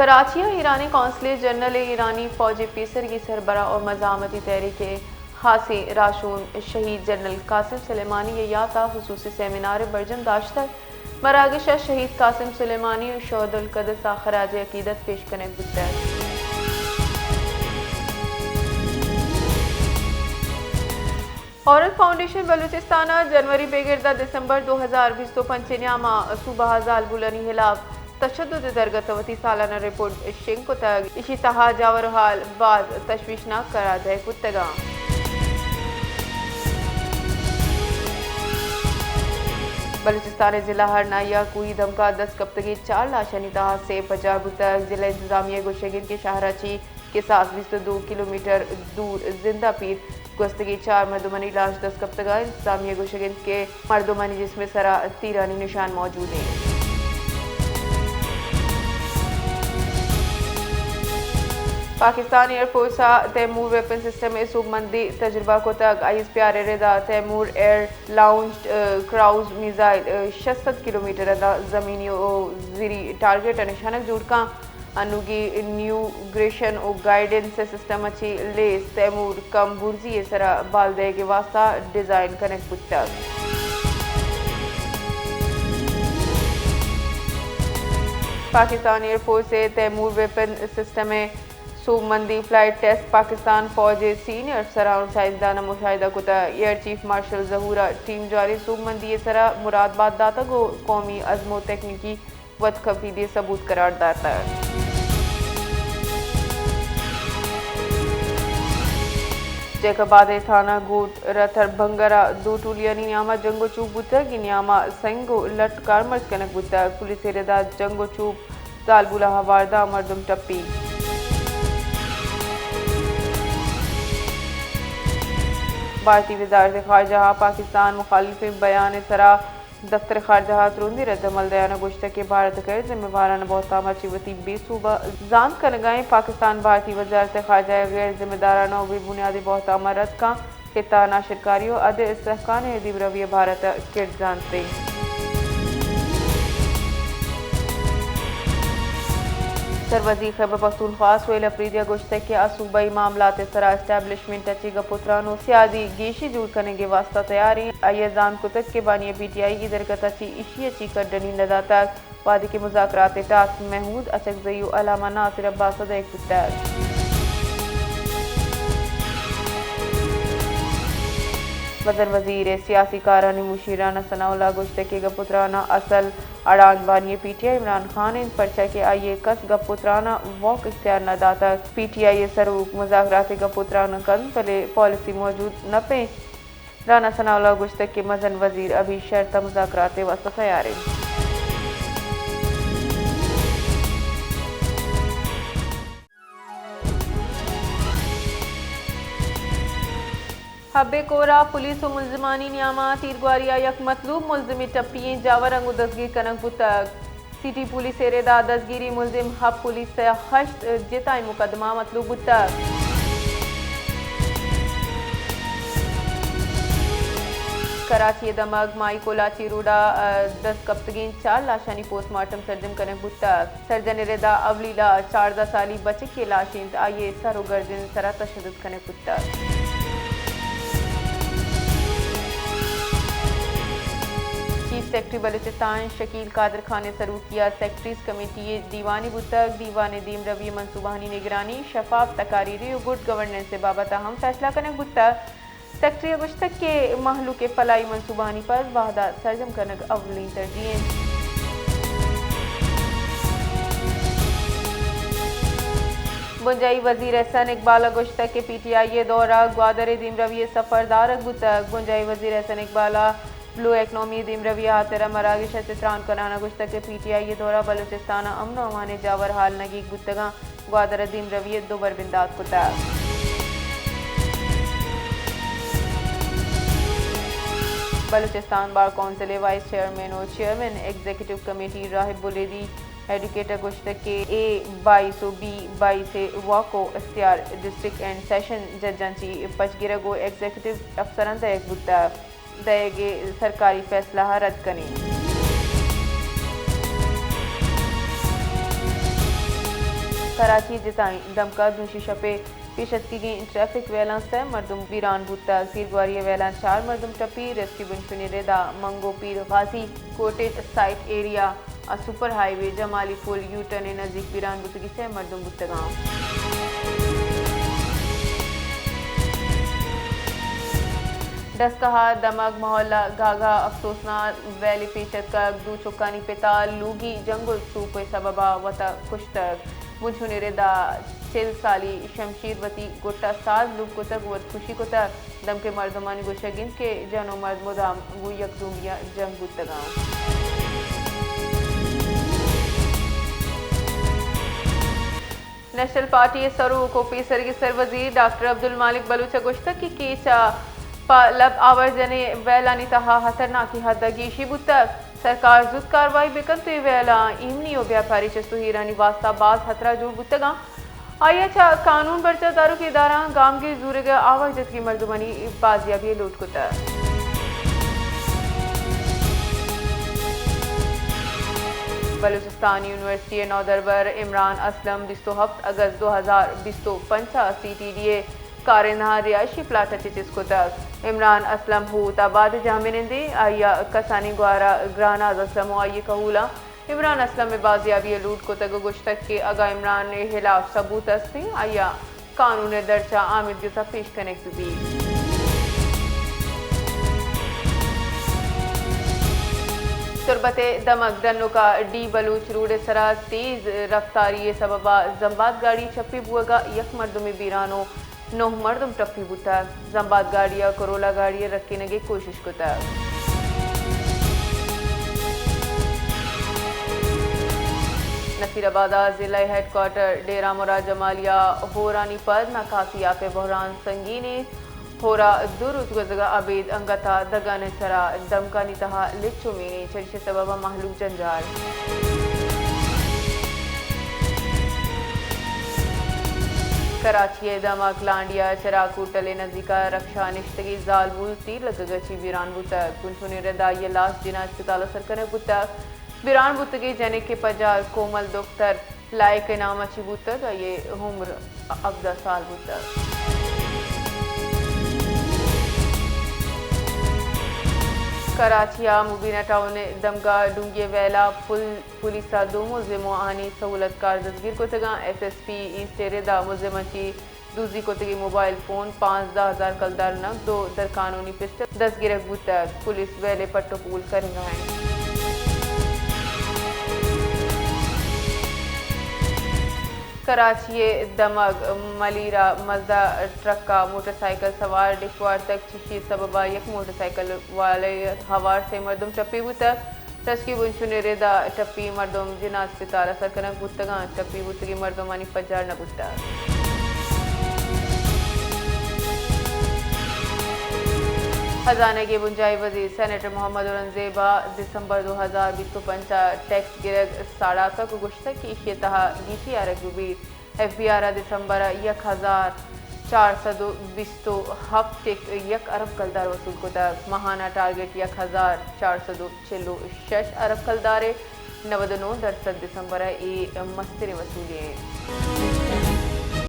کراچی ایرانی قونصل جنرل ایرانی فوجی پیسر کی سربراہ اور مزاحمتی تحریک خاصی راشون شہید جنرل قاسم سلیمانی یہ یاتا خصوصی سیمینار برجم داشتہ مراکش شہید قاسم سلیمانی شہد القدس خراج عقیدت پیش کرنے بودتا ہے۔ عورت فاؤنڈیشن بلوچستان جنوری بگردہ دسمبر 2025 نیامہ صوبہ زال بولانی خلاف تشدد درگتوتی سالانہ رپورٹ شنگ کو تک اسی تہا جاور حال بعد تشویشناک قرار دے کتگاں۔ بلوچستان ضلع ہرنایا کوئی دھمکا 10 کپتگی 4 لاشانی تہا سے 50 بتک ضلع انتظامیہ گوشگن کے شاہراچی کے ساتھ 22 کلومیٹر دور زندہ پیر گستگی 4 مردمانی لاش 10 کپتگا انتظامیہ گوشگن کے مردمانی جس میں سرا تیرانی نشان موجود ہیں۔ Pakistan air force Taimoor weapon system میں سوگمندی تجربہ کو تک آئیس پیارے ردا Taimoor air launched cruise missile 66 kilometre ادا زمینی و زیری ٹارگیٹ نشانک جوڑ کا انوگی نیو گریشن و گائیڈنس سسٹم اچھی لیس تیمور کم برزی سرا بالدے کے واسطہ ڈیزائن کنیکٹ پچھتا۔ پاکستان ایئر فورس سے تیمور ویپن سسٹم میں سوگمندی فلائٹ ٹیسٹ پاکستان فوج سینئر افسران سائنسدان مشاہدہ کتا ایئر چیف مارشل ظہورہ ٹیم جاری سوگمندی سرا مراد باد داتا کو قومی عزم و تکنیکی وط خفیدی ثبوت قرار داتا ہے۔ جیکباد تھانہ گوٹ رتھر بھنگرہ دو ٹولیانی نیامہ جنگو چوب بوتا کی نیامہ سنگو لٹ کارمرز کنک بوتا پولیس ردا جنگو چوب زالبولہ ہواردہ مردم ٹپی۔ بھارتی وزارت خارجہ پاکستان مخالف بیان سرا دفتر خارجہ تروندی رد عمل دیانا گوشتہ کے بھارت غیر ذمہ وارانہ بہتامہ چیوتی بے صوبہ زاند کنگائیں پاکستان بھارتی وزارت خارجہ غیر ذمہ دارانہ و بنیادی بہتامہ رد کا خطہ ناشرکاریوں عد استحقان ادیب رویہ بھارت کٹ جانتے۔ سروزی خیبر پختونخوا سویل افریدیہ گوشتہ کے صوبائی معاملات سرا اسٹیبلشمنٹ اچھی گپوترانو سیادی گیشی جوڑ کرنے کے واسطہ تیاری ایزان کتک کے بانی پی ٹی آئی کی درکت اچھی اشی اچھی کردنی ندا تک وادی کے مذاکرات ٹاسک محمود اچکزیو علامہ ناصر عباس دیکھ پتہ۔ وزیر وزیر سیاسی کارانی مشیرانہ ثناء اللہ گوشتہ کے گپوترانہ اصل اڑان بانی P T I Imran Khan ان پرچہ کے آئیے کس گپوترانہ واک اختیار نہ داتا پی ٹی آئی سروک مذاکرات گپوترانہ کن پلے پالیسی موجود نہ پہ رانا ثناء اللہ گوشتہ کے مزن وزیر ابھی شرطہ مذاکرات واسطہ تیاری۔ حبے کورا پولیس و ملزمانی نیامہ تیرگواریا یک مطلوب ملزمی ٹپییں جاورنگ و دستگیر کنک بتک سٹی پولیس ایردا دستگیری ملزم حب پولیس سے خشت جتائی مقدمہ مطلوب بتک۔ کراچی دماغ مائی کولاچی روڈا 10 کپتگین 4 لاشانی پوسٹ مارٹم سرجن کنک بتک سرجن ایردا اولیلا 14 سالی بچے کے لاشیں آئیے سر و گردن سرا تشدد کنک بتک۔ چیف سیکرٹری بلوچستان شکیل قادر خان نے سرو کیا سیکرٹریز کمیٹی دیوانی بتک دیوان دیم روی منصوبانی نگرانی شفاف تقاریری و گڈ گورننس سے بابت اہم فیصلہ کنک بتک سیکرٹری گشتک کے محلو کے فلاحی منصوبانی پر وحدہ سرجم کنک اولین ترجیح۔ بنجائی وزیر احسن اقبال گشتک کے پی ٹی آئی دورہ گوادر دیم روی سفردارک بتک بنجائی وزیر احسن اقبال بلو اکنامی دیم روی حاطرہ مراکش ستران کنانا گشتک پی ٹی آئی دورہ بلوچستان امن و امان جاور حال نگیک بتگاں گوادر دیم روی دو بربندات کتاب۔ Balochistan bar council vice chairman اور چیئرمین ایگزیکٹو کمیٹی راہب بلیدی ایڈوکیٹر گشتک کے A22 و B22 واکو اختیار ڈسٹرکٹ اینڈ سیشن ججانچی پچگرگو ایگزیکٹو افسران دیکھ بتا دیگے سرکاری فیصلہ رد کریں۔ کراچی جتائیں دمکا دوشی شپے پیشت کی گئی ٹریفک ویلان سے مردم ویران بوتا زیر گواری ویلان 4 مردم ٹپی ریسکیو بنشنی ردا Mangho Pir Ghazi cottage site area super highway وے جمالی پول یو ٹرن نزدیک ویران بوتگی سے مردم بوتگاں دستہا دماغ محلہ گاگا افسوسناک ویلی پیشت کا دو چکانی پتا لوگی جنگل سوپ سببا وطا کشتگ بنچھونے ردا 40 سالی شمشیر وتی گٹا ساز لوگ کو تک ود خوشی کو تک دم کے مردمانی گوشگین کے جنو مرد مدام گو یک دومیاں جنگ بودتگاں نیشنل پارٹی سرو کو پی سرگی سر وزیر ڈاکٹر عبدالمالک بلوچ گوشتہ کی کیچا لب آورجنے ویلانی تہا خطرناکی حدگی شیبوتک سرکار زود کاروائی بکن توی ویلا ایمنی و بیاپاری چستو ہیرانی واسطہ باز خطرہ جوڑ بوتگاں آیا چا قانون برچہ دارو کی اداران گام کی زورگ آورجت کی مردمانی بازیابی لوٹ کتا بلوچستان یونیورسٹی نودربر عمران اسلم 27 اگست 2025 سی ٹی ڈی اے کارنہ رہائشی پلاٹ چچس کو تک عمران اسلم ہو تاباد جامنندے آیا کسانی گوارا گراناز اسلم آئی کہولا عمران اسلم میں بازیابی لوٹ کو تک گشتک کے اگا عمران نے خلاف ثبوت استے آیا قانون درچہ آمد گزا پیش کنیک بھی تربت دمک دنو کا ڈی بلوچ روڈ سرا تیز رفتاری سببا زمباد گاڑی چپی بوگا یک مردم بیرانو 9 مردم ٹپی بوتا زمباد گاڑیا کرولا گاڑی رکھے نگے کوشش کتا نصیر آبادہ ضلع ہیڈ کوارٹر ڈیرہ مراد جمالیہ ہورانی پر ناکافی آپ بحران سنگینی ہورا درست گزگا عبید انگتا دگان سرا دمکانی تہا لچو مینی چرش سببا محلوک جنجال کراچی دمک لانڈیا چراکو ٹلے نزدیکا رکشا نشتگی زال بول تیر لگگچی بیران بوتک کنچونی ردا یہ لاس جنا اسپتال سرکنے بوتک بیران بوتگی جنے کے پجار کومل دکتر لائق نام اچھی بوتک یہ عمر 17 سال بوتک کراچیا مبینہ ٹاؤن دمگا ڈونگی ویلا پولیسا دو ملزموں آنی سہولت کار دستگیر کو تگا ایس ایس پی ایسٹ ریدا ملزمچی دوسری کو تگی موبائل فون 15,000 کلدار نقد دو در قانونی پسٹل دستگیر بوتک پولیس ویلے پٹو پول کر رہا ہے کراچی دمگ ملیرا مزدہ ٹرک کا موٹر سائیکل سوار ڈکوار تک چشی سببا یک موٹر سائیکل والے ہوار سے مردم ٹپی بوتک ریسکیو بنشن ریدا ٹپی مردم جنا اسپتال سرکنک بوتگاں ٹپی بوتگی مردمانی پجار نہ بوتک خزانہ کے بنجائی وزیر سینیٹر محمد اورنگزیبا دسمبر 2025 ٹیکس گرگ ساڑا تک گشتک کی اشیتہا گیشی آرک بیت ایف بی آر دسمبر 1427 ارب کلدار وصول کو تک ماہانہ ٹارگٹ 1446 ارب کلدارے 99% دسمبر ای مستر وصولی